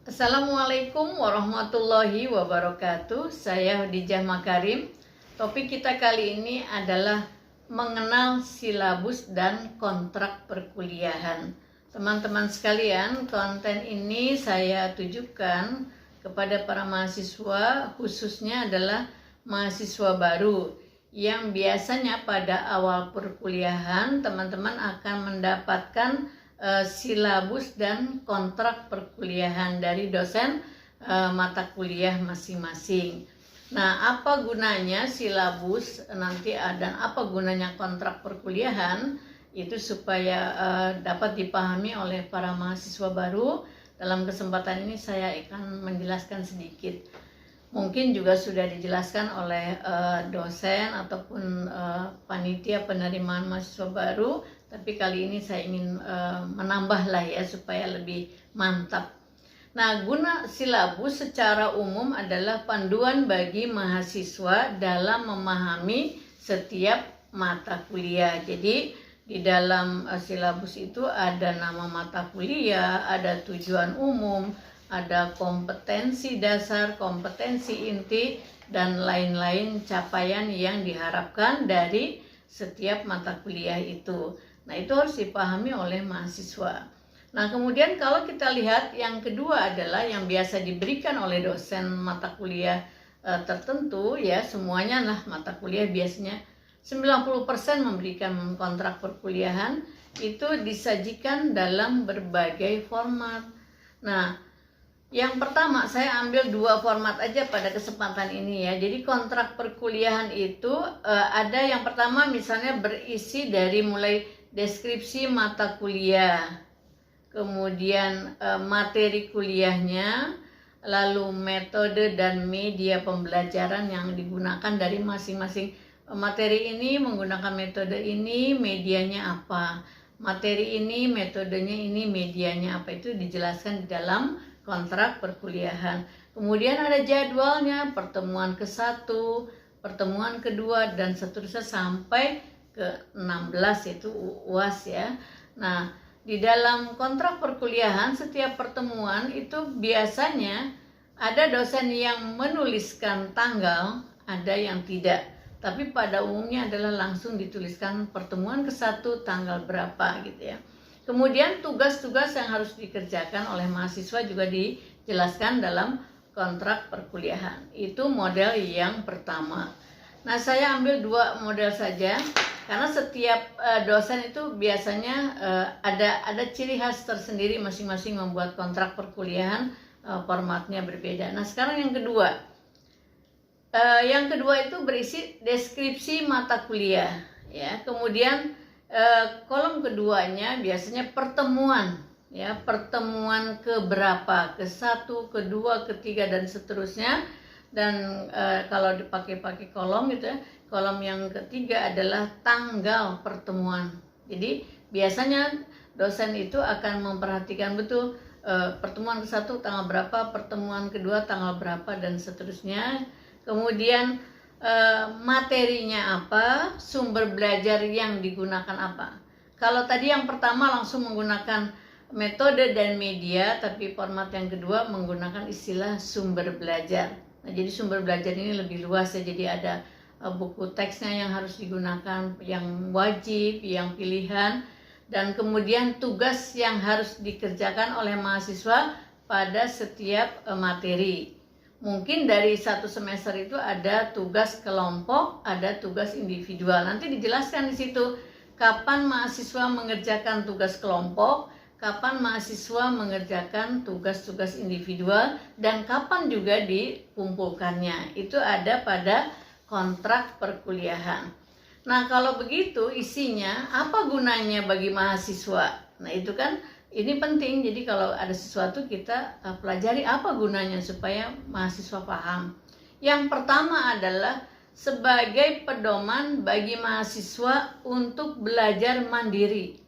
Assalamualaikum warahmatullahi wabarakatuh. Saya Khadijah Makarim. Topik kita kali ini adalah mengenal silabus dan kontrak perkuliahan. Teman-teman sekalian, konten ini saya tujukan kepada para mahasiswa, khususnya adalah mahasiswa baru yang biasanya pada awal perkuliahan teman-teman akan mendapatkan silabus dan kontrak perkuliahan dari dosen mata kuliah masing-masing. Nah, apa gunanya silabus nanti dan apa gunanya kontrak perkuliahan itu supaya dapat dipahami oleh para mahasiswa baru. Dalam kesempatan ini saya akan menjelaskan sedikit. Mungkin juga sudah dijelaskan oleh dosen ataupun panitia penerimaan mahasiswa baru, tapi kali ini saya ingin menambah lah ya supaya lebih mantap. Nah, guna silabus secara umum adalah panduan bagi mahasiswa dalam memahami setiap mata kuliah. Jadi di dalam silabus itu ada nama mata kuliah, ada tujuan umum, ada kompetensi dasar, kompetensi inti, dan lain-lain capaian yang diharapkan dari setiap mata kuliah itu. Nah, itu harus dipahami oleh mahasiswa. Nah, kemudian kalau kita lihat yang kedua adalah yang biasa diberikan oleh dosen mata kuliah tertentu, ya semuanya lah mata kuliah biasanya 90% memberikan kontrak perkuliahan, itu disajikan dalam berbagai format. Nah, yang pertama saya ambil dua format aja pada kesempatan ini ya. Jadi kontrak perkuliahan itu ada yang pertama misalnya berisi dari mulai deskripsi mata kuliah, kemudian materi kuliahnya, lalu metode dan media pembelajaran yang digunakan dari masing-masing materi ini, menggunakan metode ini, medianya apa, materi ini, metodenya ini, medianya apa, itu dijelaskan di dalam kontrak perkuliahan. Kemudian ada jadwalnya, pertemuan ke-1, pertemuan kedua, dan seterusnya sampai ke-16 yaitu UAS ya. Nah, di dalam kontrak perkuliahan setiap pertemuan itu biasanya ada dosen yang menuliskan tanggal, ada yang tidak. Tapi pada umumnya adalah langsung dituliskan pertemuan ke-1 tanggal berapa gitu ya. Kemudian tugas-tugas yang harus dikerjakan oleh mahasiswa juga dijelaskan dalam kontrak perkuliahan. Itu model yang pertama. Nah, saya ambil dua model saja karena setiap dosen itu biasanya ada ciri khas tersendiri masing-masing membuat kontrak perkuliahan, formatnya berbeda. Nah, sekarang yang kedua. Yang kedua itu berisi deskripsi mata kuliah ya. Kemudian kolom keduanya biasanya pertemuan ya, pertemuan keberapa, ke-1, ke-2, ke-3 dan seterusnya. Dan kalau dipakai kolom gitu ya, kolom yang ketiga adalah tanggal pertemuan. Jadi biasanya dosen itu akan memperhatikan betul pertemuan ke-1 tanggal berapa, pertemuan kedua tanggal berapa dan seterusnya. Kemudian materinya apa, sumber belajar yang digunakan apa. Kalau tadi yang pertama langsung menggunakan metode dan media, tapi format yang kedua menggunakan istilah sumber belajar. Nah, jadi sumber belajar ini lebih luas ya, jadi ada buku teksnya yang harus digunakan, yang wajib, yang pilihan, dan kemudian tugas yang harus dikerjakan oleh mahasiswa pada setiap materi. Mungkin dari satu semester itu ada tugas kelompok, ada tugas individual. Nanti dijelaskan di situ kapan mahasiswa mengerjakan tugas kelompok, kapan mahasiswa mengerjakan tugas-tugas individual, dan kapan juga dikumpulkannya. Itu ada pada kontrak perkuliahan. Nah, kalau begitu isinya apa gunanya bagi mahasiswa? Nah, itu kan ini penting. Jadi kalau ada sesuatu kita pelajari apa gunanya supaya mahasiswa paham. Yang pertama adalah sebagai pedoman bagi mahasiswa untuk belajar mandiri.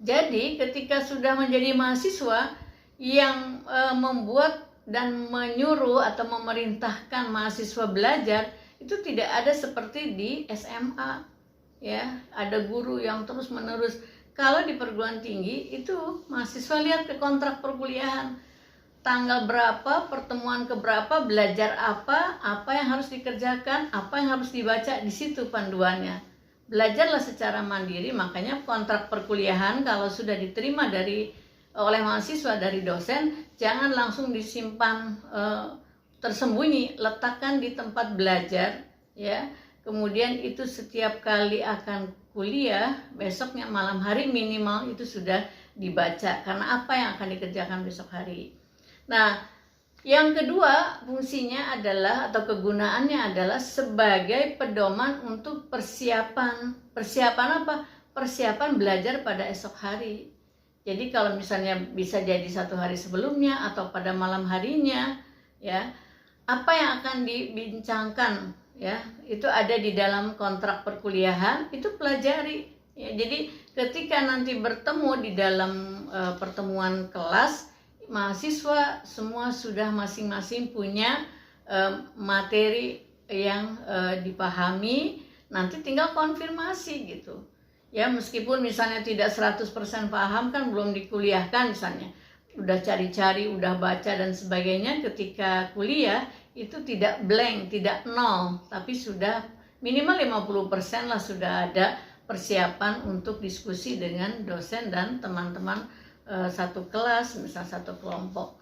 Jadi ketika sudah menjadi mahasiswa, yang membuat dan menyuruh atau memerintahkan mahasiswa belajar itu tidak ada seperti di SMA ya, ada guru yang terus menerus. Kalau di perguruan tinggi itu mahasiswa lihat ke kontrak perkuliahan, tanggal berapa, pertemuan keberapa, belajar apa yang harus dikerjakan, apa yang harus dibaca, di situ panduannya. Belajarlah secara mandiri, makanya kontrak perkuliahan kalau sudah diterima oleh mahasiswa dari dosen, jangan langsung disimpan tersembunyi, letakkan di tempat belajar ya. Kemudian itu setiap kali akan kuliah, besoknya malam hari minimal itu sudah dibaca, karena apa yang akan dikerjakan besok hari. Nah, yang kedua fungsinya adalah atau kegunaannya adalah sebagai pedoman untuk persiapan. Persiapan apa? Persiapan belajar pada esok hari. Jadi kalau misalnya bisa jadi 1 hari sebelumnya atau pada malam harinya, ya, apa yang akan dibincangkan, ya, itu ada di dalam kontrak perkuliahan, itu pelajari. Ya, jadi ketika nanti bertemu di dalam pertemuan kelas, mahasiswa semua sudah masing-masing punya materi yang dipahami, nanti tinggal konfirmasi gitu. Ya, meskipun misalnya tidak 100% paham, kan belum dikuliahkan misalnya. Udah cari-cari, udah baca dan sebagainya, ketika kuliah itu tidak blank, tidak nol, tapi sudah minimal 50% lah sudah ada persiapan untuk diskusi dengan dosen dan teman-teman satu kelas, misal satu kelompok.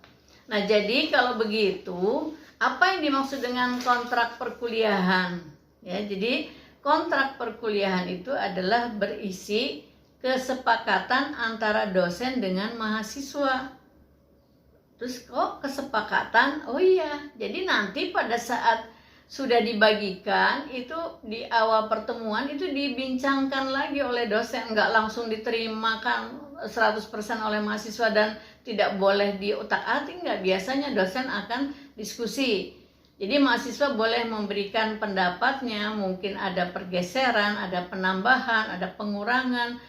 Nah, jadi kalau begitu, apa yang dimaksud dengan kontrak perkuliahan? Ya, jadi kontrak perkuliahan itu adalah berisi kesepakatan antara dosen dengan mahasiswa. Terus kok kesepakatan? Oh iya, jadi nanti pada saat sudah dibagikan, itu di awal pertemuan itu dibincangkan lagi oleh dosen, nggak langsung diterimakan 100% oleh mahasiswa dan tidak boleh diutak-atik, nggak. Biasanya dosen akan diskusi. Jadi mahasiswa boleh memberikan pendapatnya, mungkin ada pergeseran, ada penambahan, ada pengurangan,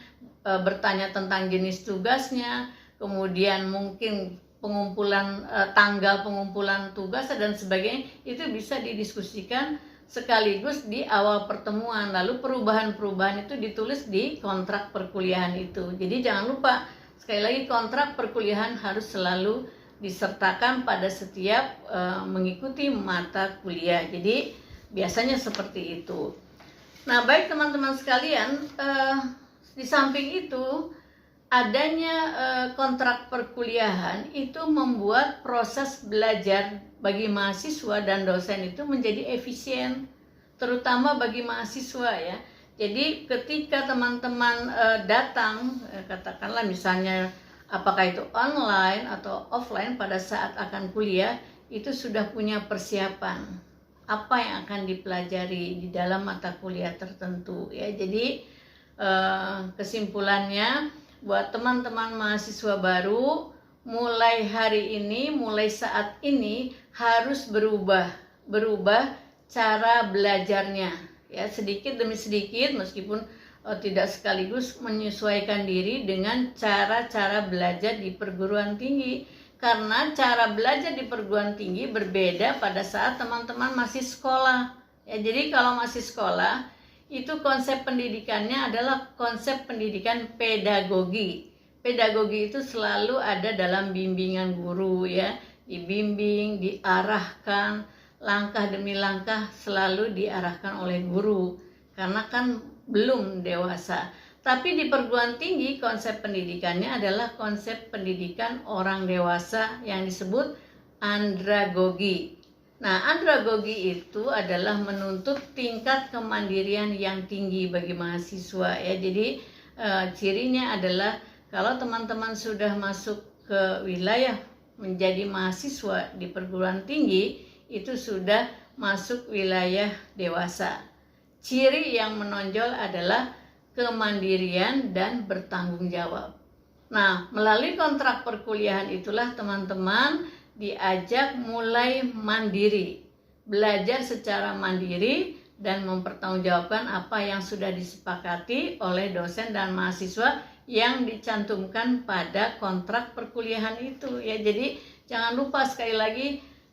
bertanya tentang jenis tugasnya, kemudian mungkin pengumpulan tanggal pengumpulan tugas dan sebagainya, itu bisa didiskusikan sekaligus di awal pertemuan. Lalu perubahan-perubahan itu ditulis di kontrak perkuliahan itu. Jadi jangan lupa, sekali lagi, kontrak perkuliahan harus selalu disertakan pada setiap mengikuti mata kuliah. Jadi biasanya seperti itu. Nah, baik teman-teman sekalian, di samping itu adanya kontrak perkuliahan itu membuat proses belajar bagi mahasiswa dan dosen itu menjadi efisien, terutama bagi mahasiswa ya. Jadi ketika teman-teman datang, katakanlah misalnya apakah itu online atau offline, pada saat akan kuliah itu sudah punya persiapan apa yang akan dipelajari di dalam mata kuliah tertentu ya. Jadi kesimpulannya, buat teman-teman mahasiswa baru, mulai hari ini, mulai saat ini harus berubah cara belajarnya ya, sedikit demi sedikit, meskipun tidak sekaligus menyesuaikan diri dengan cara-cara belajar di perguruan tinggi, karena cara belajar di perguruan tinggi berbeda pada saat teman-teman masih sekolah ya. Jadi kalau masih sekolah, itu konsep pendidikannya adalah konsep pendidikan pedagogi. Pedagogi itu selalu ada dalam bimbingan guru ya, dibimbing, diarahkan, langkah demi langkah selalu diarahkan oleh guru, karena kan belum dewasa. Tapi di perguruan tinggi konsep pendidikannya adalah konsep pendidikan orang dewasa yang disebut andragogi. Nah, andragogi itu adalah menuntut tingkat kemandirian yang tinggi bagi mahasiswa ya. Jadi cirinya adalah kalau teman-teman sudah masuk ke wilayah menjadi mahasiswa di perguruan tinggi, itu sudah masuk wilayah dewasa. Ciri yang menonjol adalah kemandirian dan bertanggung jawab. Nah, melalui kontrak perkuliahan itulah teman-teman diajak mulai mandiri, belajar secara mandiri dan mempertanggungjawabkan apa yang sudah disepakati oleh dosen dan mahasiswa yang dicantumkan pada kontrak perkuliahan itu ya. Jadi jangan lupa, sekali lagi,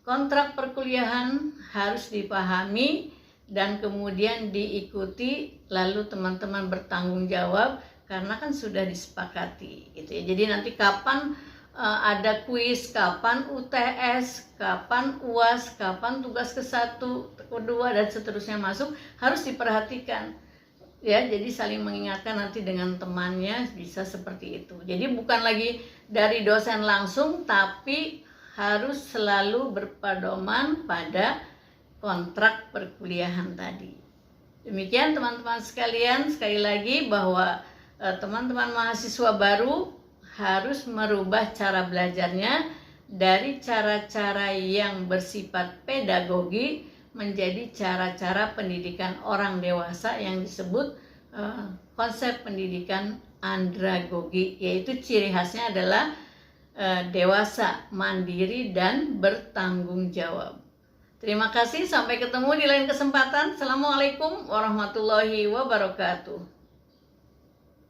kontrak perkuliahan harus dipahami dan kemudian diikuti, lalu teman-teman bertanggung jawab karena kan sudah disepakati gitu ya. Jadi nanti kapan ada kuis, kapan UTS, kapan UAS, kapan tugas ke-1, kedua dan seterusnya masuk, harus diperhatikan. Ya, jadi saling mengingatkan nanti dengan temannya bisa seperti itu. Jadi bukan lagi dari dosen langsung, tapi harus selalu berpedoman pada kontrak perkuliahan tadi. Demikian teman-teman sekalian, sekali lagi bahwa teman-teman mahasiswa baru harus merubah cara belajarnya dari cara-cara yang bersifat pedagogi menjadi cara-cara pendidikan orang dewasa yang disebut konsep pendidikan andragogi, yaitu ciri khasnya adalah dewasa, mandiri, dan bertanggung jawab. Terima kasih, sampai ketemu di lain kesempatan. Assalamualaikum warahmatullahi wabarakatuh.